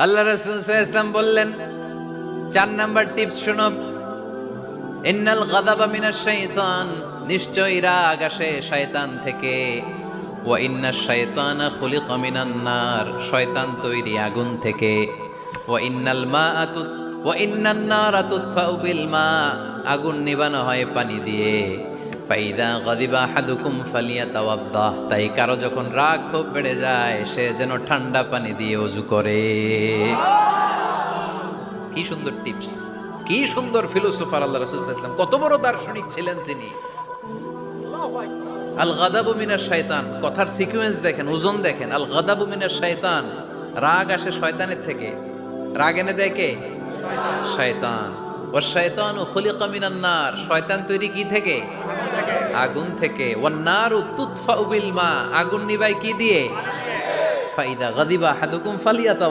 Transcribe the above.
আল্লাহ রাসূল সাল্লাল্লাহু আলাইহি ওয়াসাল্লাম বললেন, 4 নাম্বার টিপস শুনো। ইন্নাল গাদাবা মিনাশ শাইতান, নিশ্চয়ই রাগ আসে শয়তান থেকে। ওয়া ইন্নাশ শাইতানা খুলিকা মিনান নার, শয়তান তৈরি আগুন থেকে। ওয়া ইন্নান নারা তুতফাউ বিল মা, আগুন নিবানো হয় পানি দিয়ে। ফাইদা গাদিবা আহাদুকুম ফালিয়াতাওয়াদ্দাহ, তাই কারো যখন রাগ খুব বেড়ে যায় সে যেন ঠান্ডা পানি দিয়ে ওযু করে। কি সুন্দর টিপস, কি সুন্দর ফিলোসোফার আল্লাহ রাসূল সাল্লাল্লাহু আলাইহি ওয়াসাল্লাম, কত বড় দার্শনিক ছিলেন তিনি। আল গাদাবু মিনাশ শাইতান, কথার সিকোয়েন্স দেখেন, ওজন দেখেন। আল গাদাবু মিনাশ শাইতান, রাগ আসে শয়তানের থেকে। রাগ এনে দেয় কে? শয়তান। ওয়াশ শাইতানু খুলিকা মিনান নার, শয়তান তৈরি কি থেকে? আগুন থেকে। ওয়ান নারু তুতফাউ বিল মা, আগুন নিভায় কি দিয়ে? ফাইদা গাদিবা আহাদুকুম ফালিয়াতা